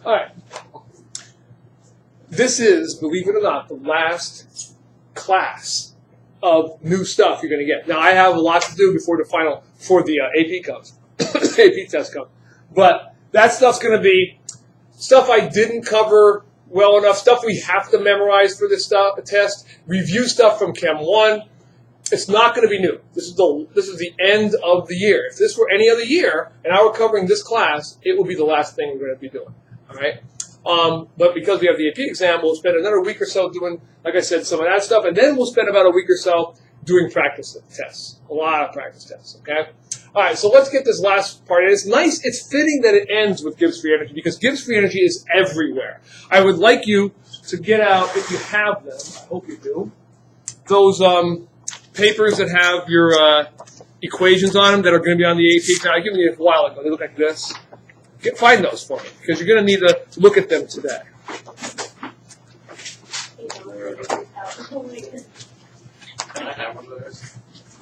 All right. This is, believe it or not, the last class of new stuff you're going to get. Now, I have a lot to do before the AP comes, AP test comes. But that stuff's going to be stuff I didn't cover well enough, stuff we have to memorize for this test, review stuff from Chem 1. It's not going to be new. This is the end of the year. If this were any other year, and I were covering this class, it would be the last thing we're going to be doing. All right? But because we have the AP exam, we'll spend another week or so doing, like I said, some of that stuff, and then we'll spend about a week or so doing practice tests. A lot of practice tests, okay? All right, so let's get this last part. And it's nice, it's fitting that it ends with Gibbs free energy, because Gibbs free energy is everywhere. I would like you to get out, if you have them, I hope you do, those papers that have your equations on them that are going to be on the AP exam. I gave you a while ago. They look like this. Find those for me, because you're going to need to look at them today.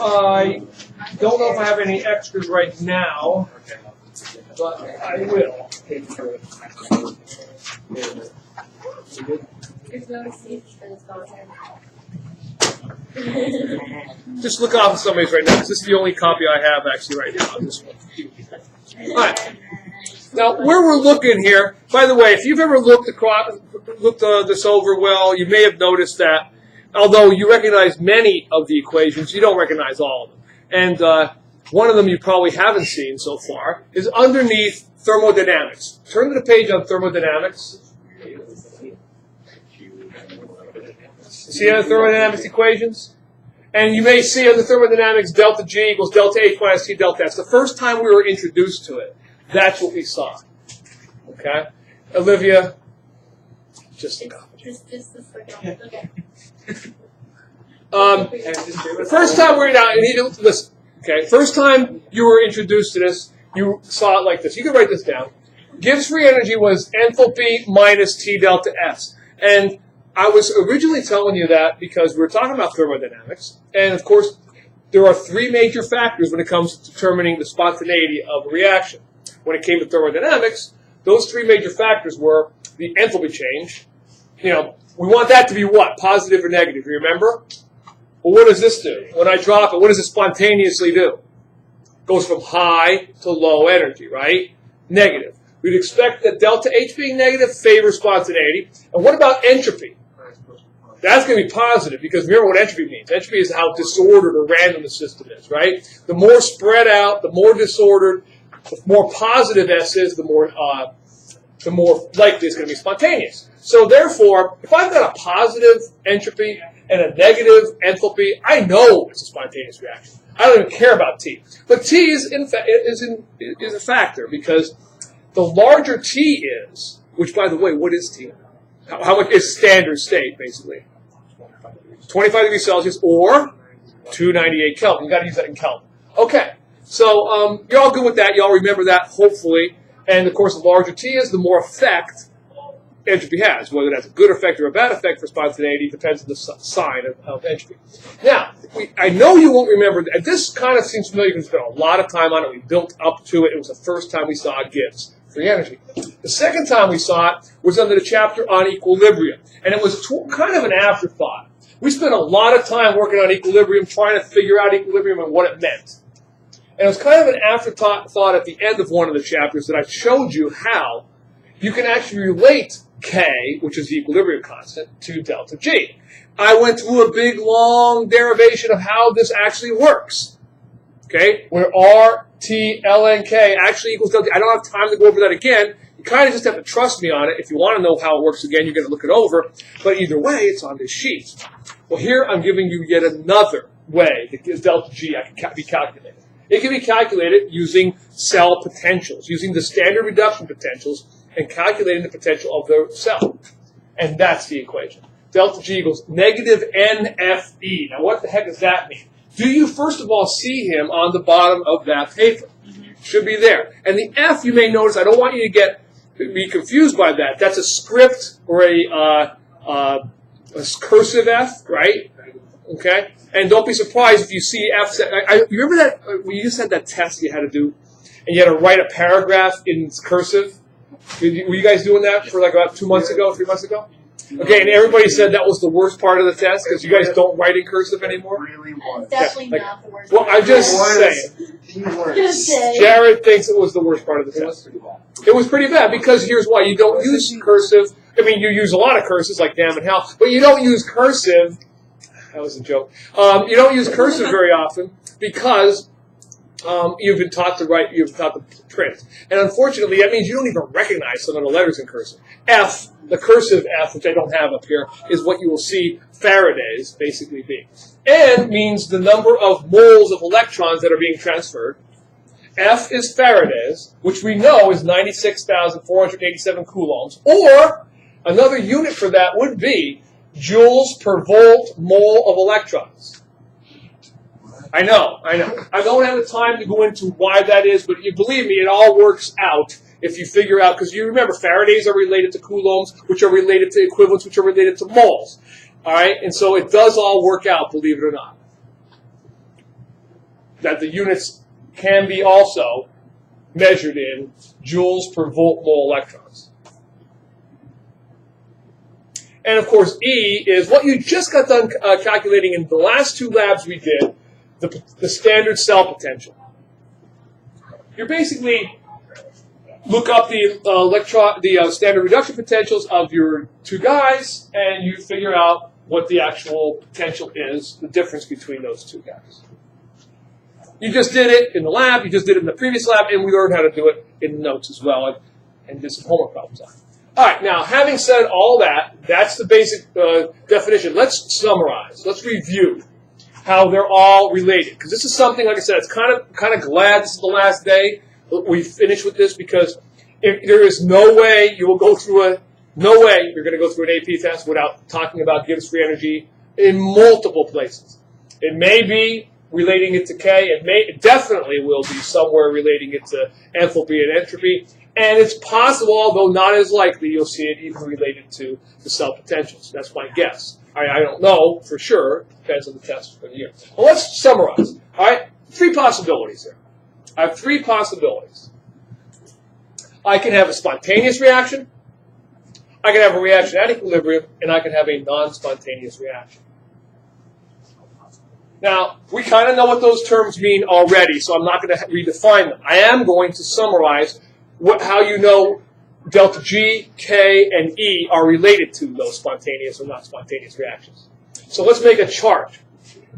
I don't know if I have any extras right now, but I will. Just look off of somebody's right now, because this is the only copy I have actually right now on this one. All right. Now, where we're looking here, by the way, if you've ever looked this over well, you may have noticed that although you recognize many of the equations, you don't recognize all of them. And one of them you probably haven't seen so far is underneath thermodynamics. Turn to the page on thermodynamics. See the thermodynamics equations? And you may see on the thermodynamics delta G equals delta H minus T delta S. The first time we were introduced to it, that's what we saw. Okay? Olivia, just a copy. Just a second. Okay. The first time we were now, you need to listen. Okay, first time you were introduced to this, you saw it like this. You can write this down. Gibbs free energy was enthalpy minus T delta S. And I was originally telling you that because we were talking about thermodynamics. And of course, there are three major factors when it comes to determining the spontaneity of a reaction. When it came to thermodynamics, those three major factors were the enthalpy change. You know, we want that to be what? Positive or negative, you remember? Well, what does this do? When I drop it, what does it spontaneously do? It goes from high to low energy, right? Negative. We'd expect that delta H being negative favors spontaneity. And what about entropy? That's going to be positive, because remember what entropy means. Entropy is how disordered or random the system is, right? The more spread out, the more disordered, the more positive S is, the more likely it's going to be spontaneous. So therefore, if I've got a positive entropy and a negative enthalpy, I know it's a spontaneous reaction. I don't even care about T. But T is a factor, because the larger T is, which by the way, what is T? How much is standard state, basically? 25 degrees Celsius or 298 Kelvin. You've got to use that in Kelvin. Okay. So you're all good with that. You all remember that, hopefully. And, of course, the larger T is, the more effect entropy has. Whether that's a good effect or a bad effect for spontaneity depends on the sign of entropy. Now, I know you won't remember, and this kind of seems familiar because we spent a lot of time on it. We built up to it. It was the first time we saw Gibbs free energy. The second time we saw it was under the chapter on equilibrium. And it was kind of an afterthought. We spent a lot of time working on equilibrium, trying to figure out equilibrium and what it meant. And it was kind of an afterthought at the end of one of the chapters that I showed you how you can actually relate K, which is the equilibrium constant, to delta G. I went through a big, long derivation of how this actually works. Okay? Where R, T, ln K actually equals delta G. I don't have time to go over that again. You kind of just have to trust me on it. If you want to know how it works again, you're going to look it over. But either way, it's on this sheet. Well, here I'm giving you yet another way that gives delta G can be calculated. It can be calculated using cell potentials, using the standard reduction potentials, and calculating the potential of the cell. And that's the equation. Delta G equals negative NFE. Now, what the heck does that mean? Do you, first of all, see him on the bottom of that paper? Should be there. And the F, you may notice, I don't want you to be confused by that. That's a script or a cursive F, right? Okay? And don't be surprised if you see F. You remember that when you just had that test you had to do, and you had to write a paragraph in cursive? Were you guys doing that for like about 2 months ago, 3 months ago? Okay, and everybody said that was the worst part of the test because you guys don't write in cursive anymore? Really was. Definitely like- not the worst. Well, I'm just saying. Just say. Jared thinks it was the worst part of the test. It was pretty bad because here's why. You don't use cursive. I mean, you use a lot of cursives like damn and hell, but you don't use cursive. That was a joke. You don't use cursive very often because you've been taught to write, you've been taught to print. And unfortunately, that means you don't even recognize some of the letters in cursive. F, the cursive F, which I don't have up here, is what you will see Faraday's basically be. N means the number of moles of electrons that are being transferred. F is Faraday's, which we know is 96,487 coulombs. Or, another unit for that would be joules per volt mole of electrons. I know. I don't have the time to go into why that is, but you believe me, it all works out if you figure out, because you remember Faraday's are related to coulombs, which are related to equivalents, which are related to moles. All right? And so it does all work out, believe it or not. That the units can be also measured in joules per volt mole electrons. And of course, E is what you just got done calculating in the last two labs we did, the standard cell potential. You basically look up the standard reduction potentials of your two guys, and you figure out what the actual potential is, the difference between those two guys. You just did it in the lab, you just did it in the previous lab, and we learned how to do it in the notes as well, and did some homework problems on it. All right, now, having said all that, that's the basic definition. Let's summarize. Let's review how they're all related. Because this is something, like I said, it's kind of glad this is the last day we finish with this, because there is no way you will go through no way you're going to go through an AP test without talking about Gibbs free energy in multiple places. It may be relating it to K. It definitely will be somewhere relating it to enthalpy and entropy. And it's possible, although not as likely, you'll see it even related to the cell potentials. That's my guess. I don't know for sure. Depends on the test for the year. Well, let's summarize. All right, 3 possibilities here. I have 3 possibilities. I can have a spontaneous reaction, I can have a reaction at equilibrium, and I can have a non-spontaneous reaction. Now, we kind of know what those terms mean already, so I'm not going to redefine them. I am going to summarize how you know delta G, K, and E are related to those spontaneous or not spontaneous reactions. So let's make a chart.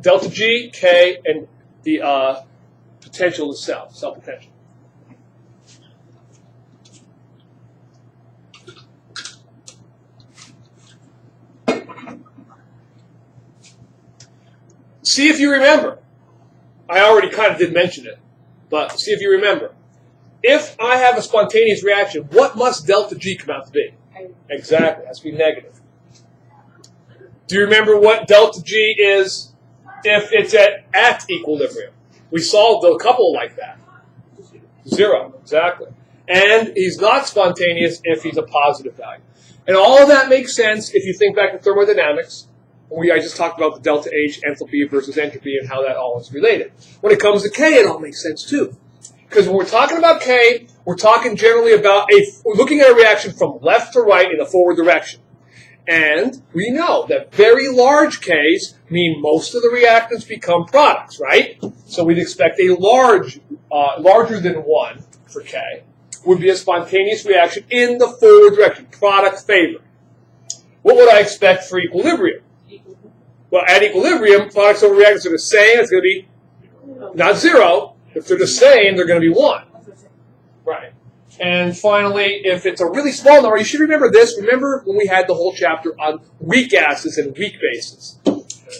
Delta G, K, and the potential of the cell potential. See if you remember. I already kind of did mention it, but see if you remember. If I have a spontaneous reaction, what must delta G come out to be? Exactly, it has to be negative. Do you remember what delta G is if it's at equilibrium? We solved a couple like that. 0, exactly. And he's not spontaneous if he's a positive value. And all of that makes sense if you think back to thermodynamics. I just talked about the delta H, enthalpy versus entropy, and how that all is related. When it comes to K, it all makes sense too. Because when we're talking about K, we're talking generally about we're looking at a reaction from left to right in a forward direction. And we know that very large Ks mean most of the reactants become products, right? So we'd expect a larger than 1 for K would be a spontaneous reaction in the forward direction, product favored. What would I expect for equilibrium? Well, at equilibrium, products over reactants are the same. It's going to be not 0. If they're the same, they're going to be 1. Right. And finally, if it's a really small number, you should remember this. Remember when we had the whole chapter on weak acids and weak bases.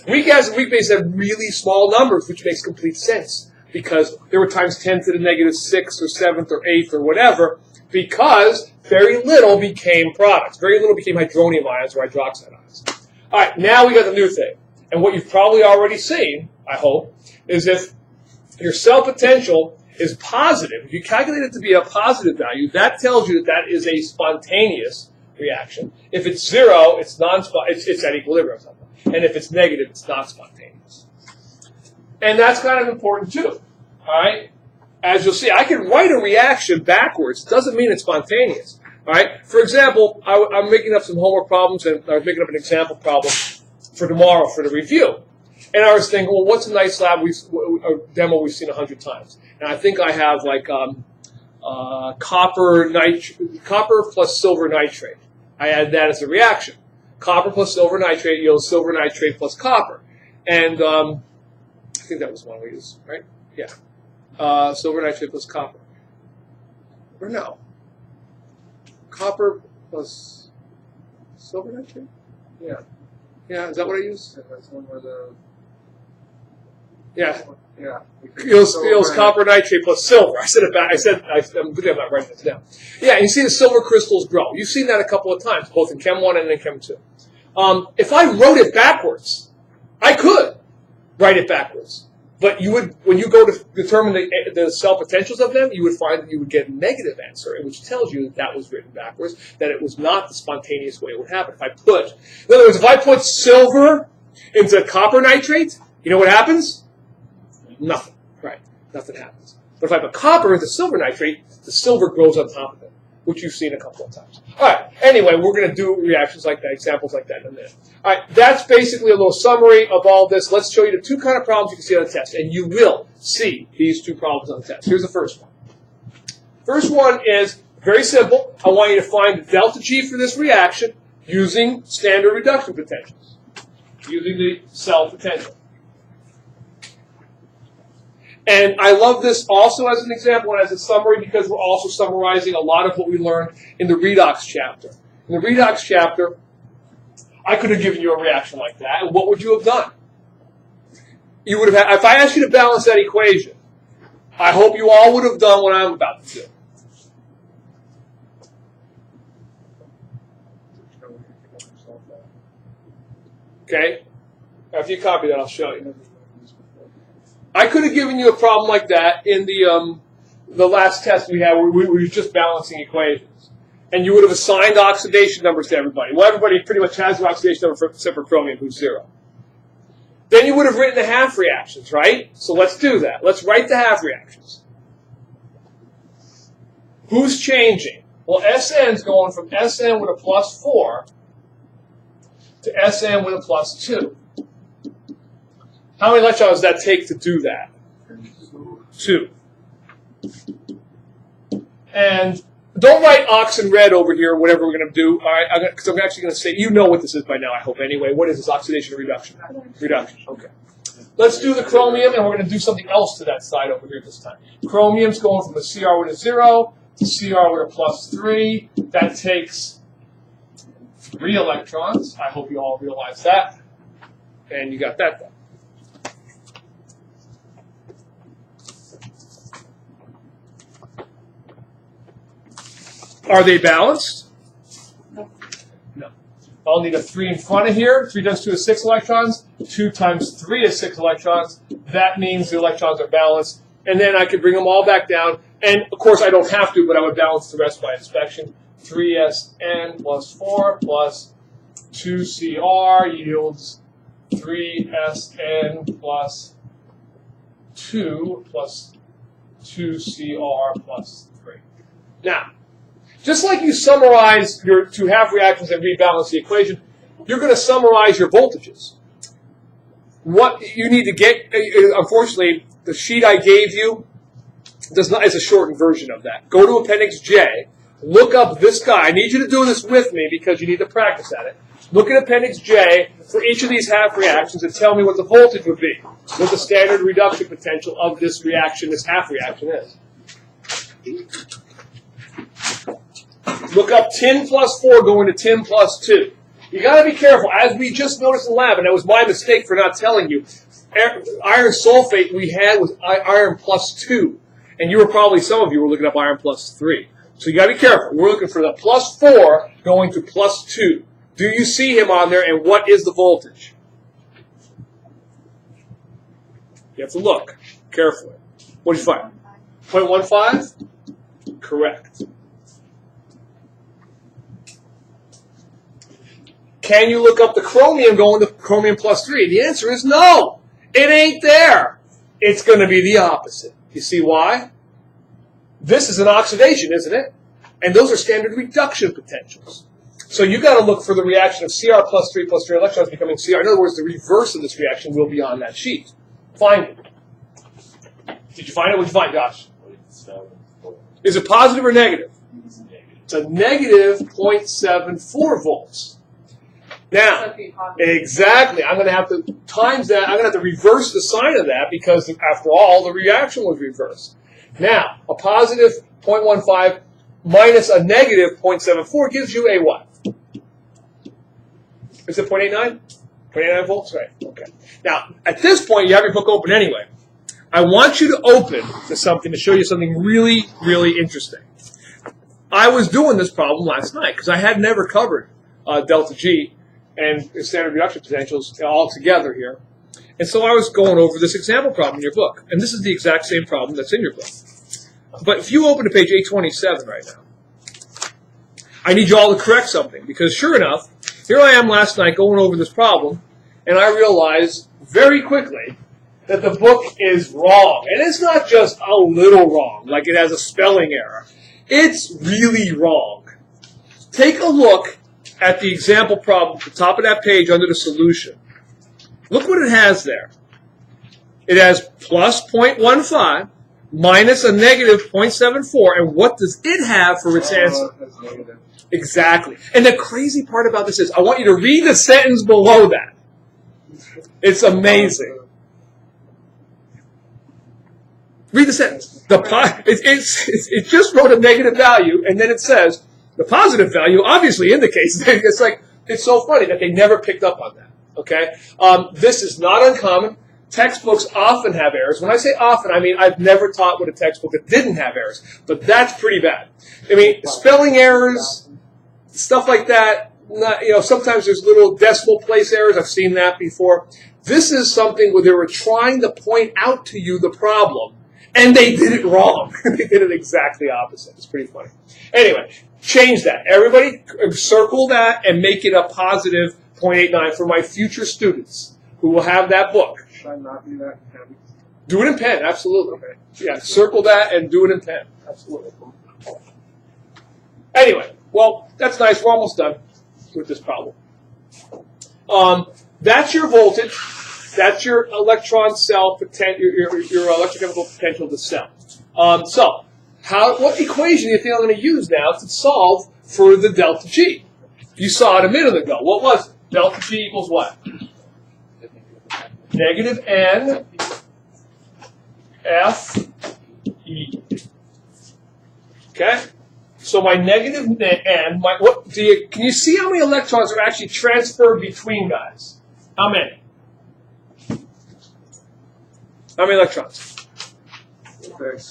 Weak acids and weak bases have really small numbers, which makes complete sense. Because there were times 10 to the negative 6th or 7th or 8th or whatever, because very little became products. Very little became hydronium ions or hydroxide ions. All right, now we got the new thing. And what you've probably already seen, I hope, is if your cell potential is positive, if you calculate it to be a positive value, that tells you that that is a spontaneous reaction. If it's 0, it's at equilibrium. And if it's negative, it's not spontaneous. And that's kind of important too. All right? As you'll see, I can write a reaction backwards. It doesn't mean it's spontaneous. All right. For example, I'm making up some homework problems, and I was making up an example problem for tomorrow for the review. And I was thinking, well, what's a nice lab a demo we've seen 100 times? And I think I have like copper plus silver nitrate. I add that as a reaction. Copper plus silver nitrate yields silver nitrate plus copper. And I think that was one we used, right? Yeah. Silver nitrate plus copper. Or no. Copper plus silver nitrate? Yeah. Yeah, is that what I used? Yeah, that's one where the... Yeah. Yeah. Yields copper nitrate plus silver. I said it back. I'm good. I'm not writing this down. Yeah, and you see the silver crystals grow. You've seen that a couple of times, both in Chem 1 and in Chem 2. If I wrote it backwards, I could write it backwards. But you would, when you go to determine the cell potentials of them, you would find that you would get a negative answer, which tells you that that was written backwards, that it was not the spontaneous way it would happen. In other words, if I put silver into copper nitrate, you know what happens? Nothing. Right. Nothing happens. But if I put copper into silver nitrate, the silver grows on top of it, which you've seen a couple of times. All right. Anyway, we're going to do reactions like that, examples like that in a minute. All right. That's basically a little summary of all this. Let's show you the two kind of problems you can see on the test. And you will see these two problems on the test. Here's the first one. First one is very simple. I want you to find the delta G for this reaction using standard reduction potentials, using the cell potential. And I love this also as an example and as a summary because we're also summarizing a lot of what we learned in the redox chapter. In the redox chapter, I could have given you a reaction like that, and what would you have done? You would have had, if I asked you to balance that equation, I hope you all would have done what I'm about to do. Okay? After you copy that, I'll show you. I could have given you a problem like that in the last test we had where we were just balancing equations. And you would have assigned oxidation numbers to everybody. Well, everybody pretty much has the oxidation number except for chromium, who's 0. Then you would have written the half reactions, right? So let's do that. Let's write the half reactions. Who's changing? Well, SN's going from SN with a +4 to SN with a +2. How many electrons does that take to do that? 2. And don't write ox and red over here, whatever we're going to do. All right, because I'm actually going to say, you know what this is by now, I hope anyway. What is this, oxidation or reduction? Reduction, okay. Let's do the chromium, and we're going to do something else to that side over here this time. Chromium's going from a CR with a 0 to CR with a +3. That takes 3 electrons. I hope you all realize that. And you got that done. Are they balanced? No. I'll need a 3 in front of here. 3 times 2 is 6 electrons. 2 times 3 is 6 electrons. That means the electrons are balanced. And then I could bring them all back down. And, of course, I don't have to, but I would balance the rest by inspection. 3SN plus 4 plus 2CR yields 3SN plus 2 plus 2CR plus 3. Now, just like you summarize your two half reactions and rebalance the equation, you're going to summarize your voltages. What you need to get, unfortunately, the sheet I gave you is a shortened version of that. Go to Appendix J, look up this guy. I need you to do this with me because you need to practice at it. Look at Appendix J for each of these half reactions and tell me what the voltage would be, what the standard reduction potential of this reaction, this half reaction is. Look up tin plus 4 going to tin plus 2. You got to be careful. As we just noticed in the lab, and that was my mistake for not telling you, iron sulfate we had was iron plus 2. And some of you were looking up iron plus 3. So you got to be careful. We're looking for the plus 4 going to plus 2. Do you see him on there, and what is the voltage? You have to look carefully. What did you find? 0.15? Correct. Can you look up the chromium going to chromium plus 3? The answer is no. It ain't there. It's going to be the opposite. You see why? This is an oxidation, isn't it? And those are standard reduction potentials. So you've got to look for the reaction of Cr plus 3 electrons becoming Cr. In other words, the reverse of this reaction will be on that sheet. Find it. Did you find it? What did you find, Josh? Is it positive or negative? It's a negative 0.74 volts. Now, exactly. I'm going to have to times that. I'm going to have to reverse the sign of that because, after all, the reaction was reversed. Now, a positive 0.15 minus a negative 0.74 gives you a what? Is it 0.89? 0.89 volts? Right. Okay. Now, at this point, you have your book open anyway. I want you to open to something to show you something really, really interesting. I was doing this problem last night because I had never covered delta G and standard reduction potentials all together here. And so I was going over this example problem in your book. And this is the exact same problem that's in your book. But if you open to page 827 right now, I need you all to correct something. Because sure enough, here I am last night going over this problem, and I realized very quickly that the book is wrong. And it's not just a little wrong, like it has a spelling error. It's really wrong. Take a look at the example problem at the top of that page under the solution. Look what it has there. It has plus 0.15 minus a negative 0.74. And what does it have for its answer? Exactly. And the crazy part about this is I want you to read the sentence below that. It's amazing. Read the sentence. It just wrote a negative value, and then it says the positive value obviously indicates. It's so funny that they never picked up on that. Okay, this is not uncommon. Textbooks often have errors. When I say often, I mean I've never taught with a textbook that didn't have errors, but that's pretty bad. I mean, spelling errors, stuff like that. Sometimes there's little decimal place errors. I've seen that before. This is something where they were trying to point out to you the problem. And they did it wrong. They did it exactly opposite. It's pretty funny. Anyway, change that. Everybody circle that and make it a positive 0.89 for my future students who will have that book. Should I not do that in pen? Do it in pen, absolutely. Okay. Yeah, circle that and do it in pen. Absolutely. Anyway, well, that's nice. We're almost done with this problem. That's your voltage. That's your electron cell potential, your electrochemical potential of the cell. So, what equation do you think I'm going to use now to solve for the delta G? You saw it a minute ago. What was it? Delta G equals what? Negative N F E. Okay. So my negative N. Can you see how many electrons are actually transferred between guys? How many? How many electrons?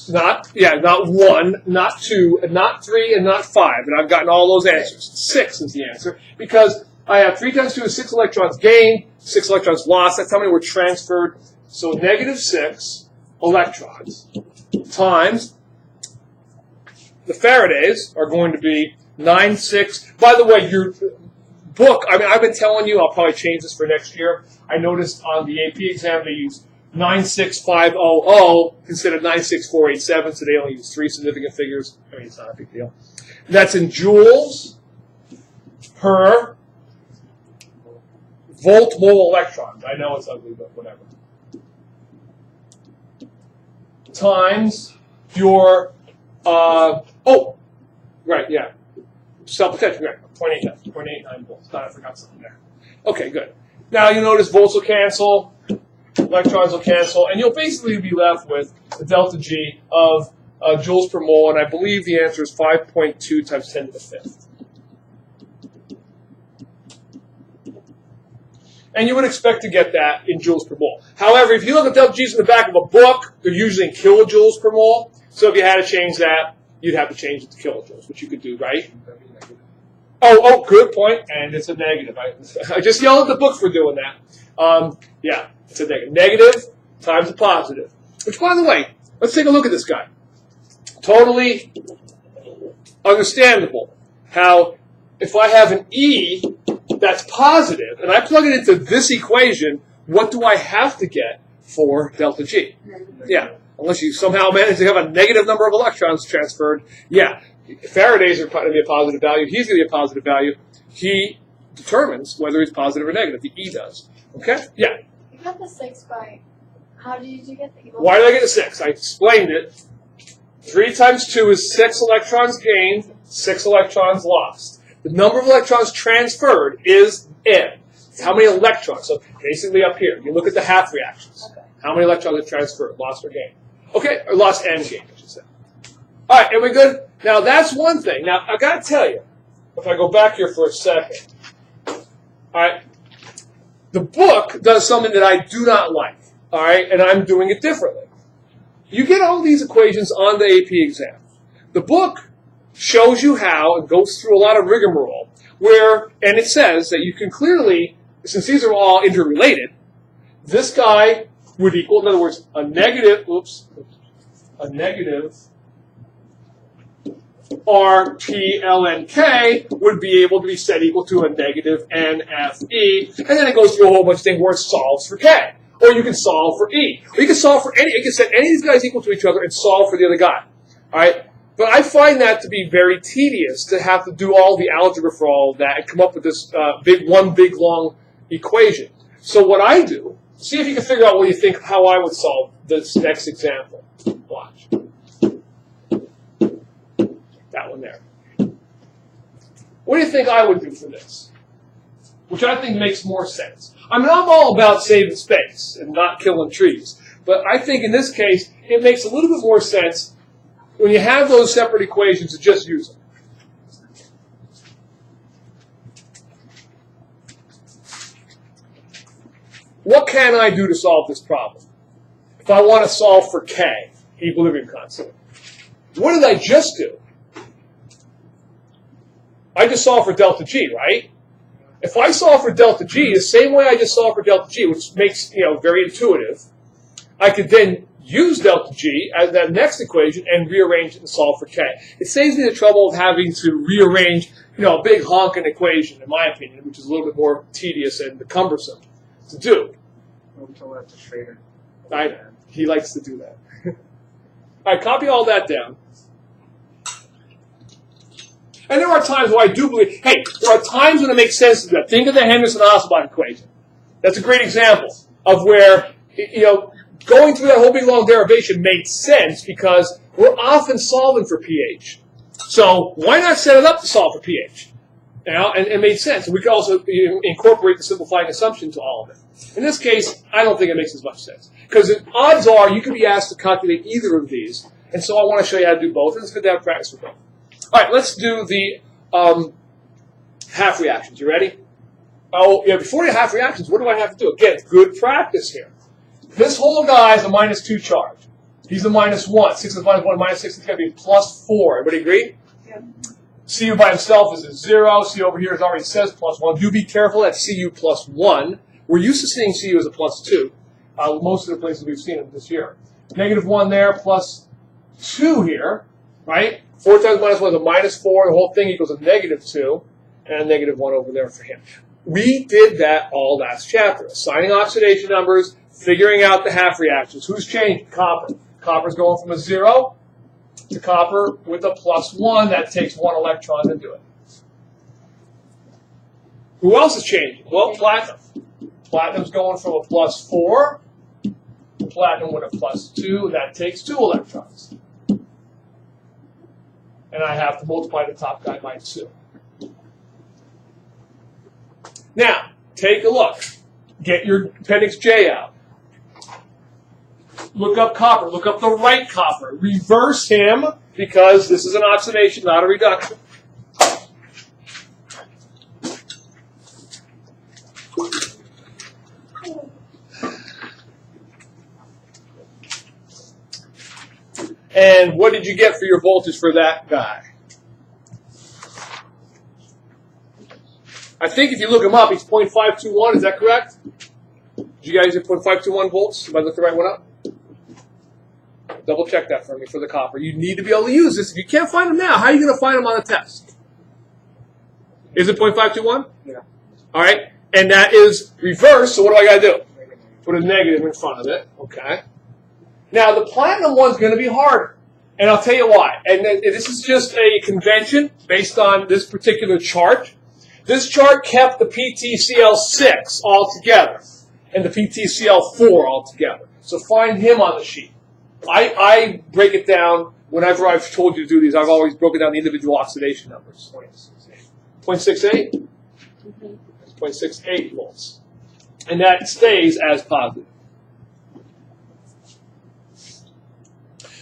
Not one, not two, not three, and not five. And I've gotten all those answers. 6 is the answer. Because I have 3 times 2 is 6 electrons gained, 6 electrons lost. That's how many were transferred. So negative 6 electrons times the Faradays are going to be 9, 6. By the way, your book, I've been telling you, I'll probably change this for next year. I noticed on the AP exam they use 96500 instead of 96487, so they only use 3 significant figures. It's not a big deal. That's in joules per volt mole electrons. I know it's ugly, but whatever. Times your, cell potential, right, 0.89 volts. Thought I forgot something there. Okay, good. Now you notice volts will cancel. Electrons will cancel, and you'll basically be left with the delta G of joules per mole, and I believe the answer is 5.2 times 10 to the 5th. And you would expect to get that in joules per mole. However, if you look at delta G's in the back of a book, they're usually in kilojoules per mole. So if you had to change that, you'd have to change it to kilojoules, which you could do, right? Oh, good point. And it's a negative. I just yelled at the book for doing that. Yeah, it's a negative. Negative times a positive. Which, by the way, let's take a look at this guy. Totally understandable how if I have an E that's positive, and I plug it into this equation, what do I have to get for delta G? Yeah, unless you somehow manage to have a negative number of electrons transferred. Yeah, Faraday's are going to be a positive value. He's going to be a positive value. He determines whether he's positive or negative. The E does. Okay? Yeah. You got the 6 by. How did you get the? Why did I get a 6? I explained it. 3 times 2 is 6 electrons gained, 6 electrons lost. The number of electrons transferred is N. It's how many electrons. So basically up here, you look at the half reactions. Okay. How many electrons are transferred, lost or gained? Okay, or lost and gained, I should say. All right, are we good? Now, that's one thing. Now, I've got to tell you, if I go back here for a second, all right, the book does something that I do not like, all right, and I'm doing it differently. You get all these equations on the AP exam. The book shows you how and goes through a lot of rigmarole and it says that you can clearly, since these are all interrelated, this guy would equal, in other words, a negative RTLNK would be able to be set equal to a negative NFE, and then it goes through a whole bunch of things where it solves for K. Or you can solve for E. Or you can solve for any, you can set any of these guys equal to each other and solve for the other guy. Alright? But I find that to be very tedious to have to do all the algebra for all of that and come up with this big long equation. So what I do, see if you can figure out what you think how I would solve this next example. Watch. That one there. What do you think I would do for this? Which I think makes more sense. I mean, I'm all about saving space and not killing trees. But I think in this case, it makes a little bit more sense when you have those separate equations to just use them. What can I do to solve this problem? If I want to solve for K, equilibrium constant. What did I just do? I just solved for delta G, right? If I solve for delta G, the same way I just solved for delta G, which makes, very intuitive, I could then use delta G as that next equation and rearrange it and solve for K. It saves me the trouble of having to rearrange, a big honking equation, in my opinion, which is a little bit more tedious and cumbersome to do. Until that's a Schrader. He likes to do that. All right, copy all that down. And there are times where I do believe, there are times when it makes sense to do that. Think of the Henderson-Hasselbalch equation. That's a great example of where, going through that whole big long derivation made sense because we're often solving for pH. So why not set it up to solve for pH? And it made sense. And we could also incorporate the simplifying assumption to all of it. In this case, I don't think it makes as much sense. Because odds are you could be asked to calculate either of these. And so I want to show you how to do both. And it's good to have practice with both. All right, let's do the half reactions. You ready? Oh, yeah, before the half reactions, what do I have to do? Again, good practice here. This whole guy is a -2 charge. He's a -1. 6 is -1, -6 is going to be +4. Everybody agree? Yeah. Cu by himself is a 0. Cu over here already says +1. Do be careful at Cu +1. We're used to seeing Cu as a +2. Most of the places we've seen it this year. -1 there, +2 here, right? 4 times -1 is a -4. The whole thing equals a -2. And a -1 over there for him. We did that all last chapter. Assigning oxidation numbers, figuring out the half reactions. Who's changed? Copper. Copper's going from a 0 to copper with a +1. That takes 1 electron to do it. Who else is changing? Well, platinum. Platinum's going from a +4 to platinum with a +2. That takes 2 electrons. And I have to multiply the top guy by 2. Now, take a look. Get your appendix J out. Look up copper. Look up the right copper. Reverse him, because this is an oxidation, not a reduction. And what did you get for your voltage for that guy? I think if you look him up, he's 0.521. Is that correct? Did you guys get 0.521 volts? Have I looked the right one up? Double check that for me for the copper. You need to be able to use this. If you can't find him now, how are you going to find him on the test? Is it 0.521? Yeah. All right. And that is reverse, so what do I got to do? Put a negative in front of it. Okay. Now, the platinum one's going to be harder. And I'll tell you why. And this is just a convention based on this particular chart. This chart kept the PTCl6 all together and the PTCl4 all together. So find him on the sheet. I break it down. Whenever I've told you to do these, I've always broken down the individual oxidation numbers. 0.68? 0.68 volts. And that stays as positive.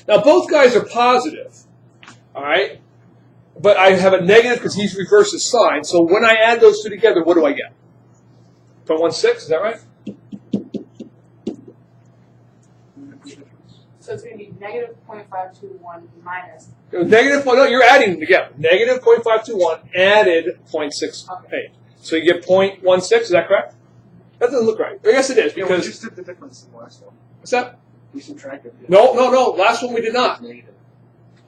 Now, both guys are positive, all right? But I have a negative because he's reversed his sign. So when I add those two together, what do I get? 0.16, is that right? So it's going to be negative 0.521 minus. Negative, no, you're adding them together. Negative 0.521 added 0.68. Okay. So you get 0.16, is that correct? That doesn't look right. I guess it is because... Yeah, we just did the difference in the last one. What's that? We subtracted. No. Last one we did not. Negative.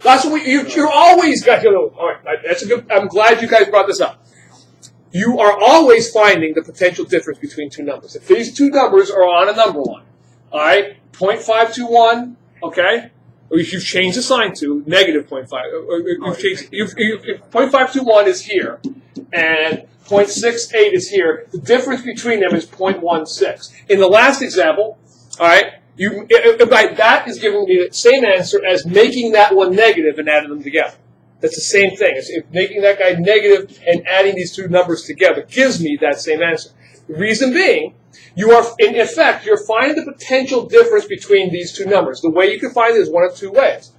Last one you're always got to. All right, that's a good. I'm glad you guys brought this up. You are always finding the potential difference between two numbers. If these two numbers are on a number line, all right, 0.521, okay, or you've changed the sign to negative 0.5. You've changed. 0.521 is here, and 0.68 is here. The difference between them is 0.16. In the last example, all right. That is giving me the same answer as making that one negative and adding them together. That's the same thing. It's making that guy negative and adding these two numbers together gives me that same answer. The reason being, you are, in effect, you're finding the potential difference between these two numbers. The way you can find it is one of two ways.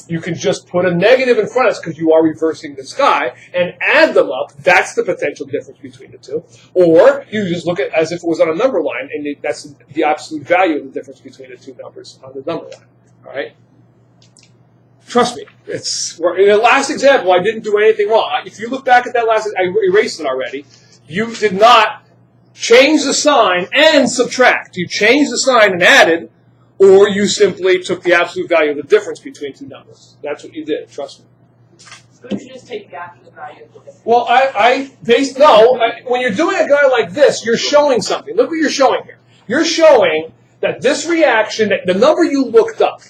You can just put a negative in front of us because you are reversing this guy and add them up. That's the potential difference between the two. Or you just look at it as if it was on a number line, and that's the absolute value of the difference between the two numbers on the number line. All right? Trust me. In the last example, I didn't do anything wrong. If you look back at that last, I erased it already. You did not change the sign and subtract. You changed the sign and added, or you simply took the absolute value of the difference between two numbers. That's what you did. Trust me. Couldn't you just take the absolute value of the difference? Well, when you're doing a guy like this, you're showing something. Look what you're showing here. You're showing that this reaction, the number you looked up,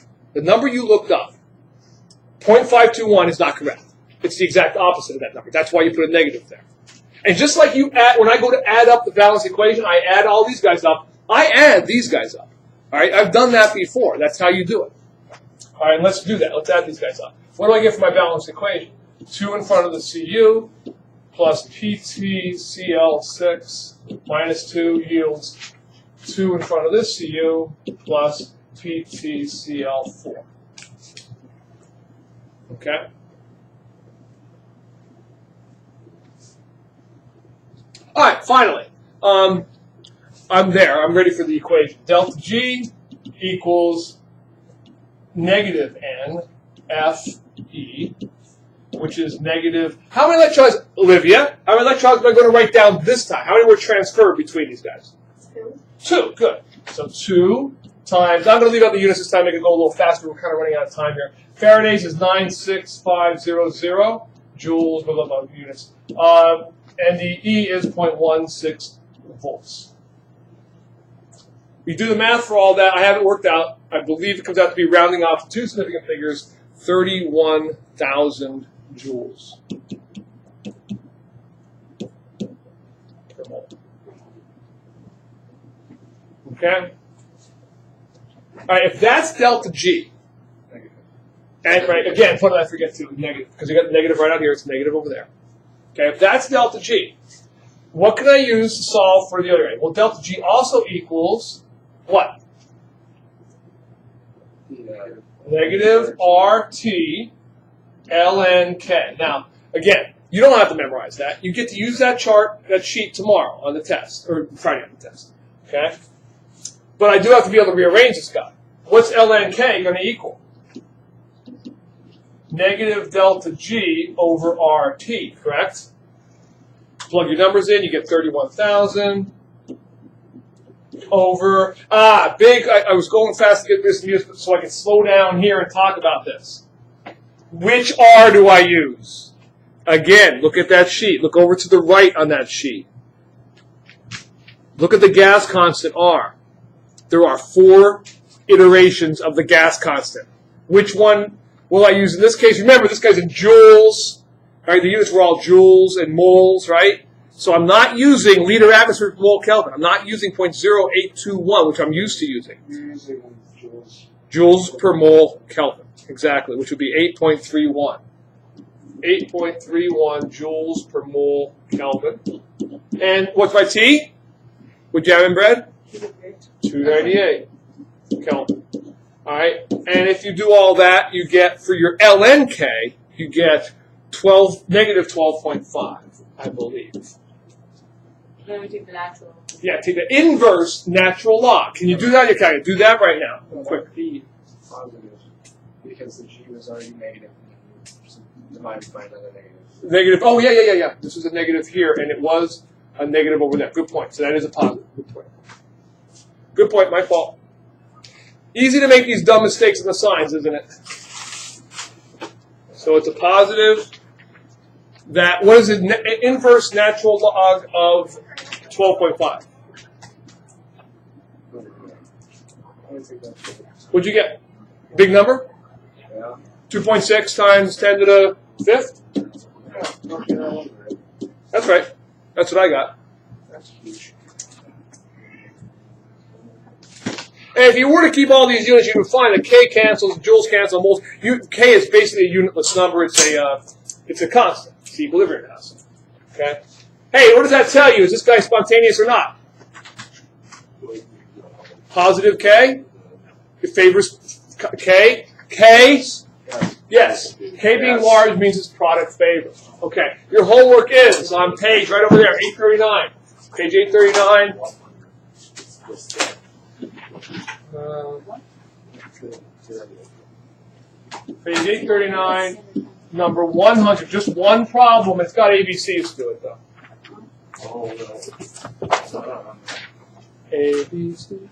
0.521 is not correct. It's the exact opposite of that number. That's why you put a negative there. And just like when I go to add up the balanced equation, I add all these guys up. I add these guys up. All right, I've done that before. That's how you do it. All right, let's do that. Let's add these guys up. What do I get for my balanced equation? 2 in front of the Cu plus PTCl6 minus 2 yields 2 in front of this Cu plus PTCl4. Okay? All right, finally. I'm there. I'm ready for the equation. Delta G equals negative N Fe, which is negative. How many electrons, Olivia? How many electrons am I going to write down this time? How many were transferred between these guys? 2. Good. So 2 times. I'm going to leave out the units this time. Make it go a little faster. We're kind of running out of time here. Faraday's is 96500 joules, blah, blah, blah, units. And the E is 0.16 volts. We do the math for all that. I haven't worked out. I believe it comes out to be rounding off to two significant figures, 31,000 joules per mole. Okay? All right, if that's delta G, and right, again, what did I forget to? Negative, because you got the negative right out here, it's negative over there. Okay, if that's delta G, what can I use to solve for the other end? Well, delta G also equals what? Negative RT ln K. Now, again, you don't have to memorize that. You get to use that chart, that sheet tomorrow on the test, or Friday on the test. Okay? But I do have to be able to rearrange this guy. What's ln K going to equal? Negative delta G over RT, correct? Plug your numbers in, you get 31,000 over, I was going fast to get this news so I could slow down here and talk about this. Which R do I use? Again, look at that sheet. Look over to the right on that sheet. Look at the gas constant R. There are 4 iterations of the gas constant. Which one will I use in this case? Remember, this guy's in joules. Right? The units were all joules and moles, right? So I'm not using liter atmosphere per mole Kelvin. I'm not using 0.0821, which I'm used to using. You're using joules. Joules per mole Kelvin, exactly, which would be 8.31. 8.31 joules per mole Kelvin. And what's my T? With jam and bread? 298 Kelvin. All right, and if you do all that, you get, for your lnk, you get negative 12.5, I believe. Then we take the natural. Yeah, take the inverse natural log. Can you do that? You can do that right now. Quick. P positive because the G was already negative. Divided by another negative. Negative. Oh, yeah. This was a negative here, and it was a negative over there. Good point. So that is a positive. Good point. Good point. My fault. Easy to make these dumb mistakes in the signs, isn't it? So it's a positive. That, what is it? Inverse natural log of 12.5. What'd you get? Big number? Yeah. 2.6 times 10 to the 5th? That's right. That's what I got. That's huge. And if you were to keep all these units, you would find that K cancels, joules cancel, moles. K is basically a unitless number. It's a constant. It's the equilibrium constant. Okay. Hey, what does that tell you? Is this guy spontaneous or not? Positive K. It favors K. K. Yes. K being large means its product favors. Okay. Your homework is on page right over there, 839. Page 839. Page 839, number 100. Just one problem. It's got ABCs to it, though. Oh, no. ABC.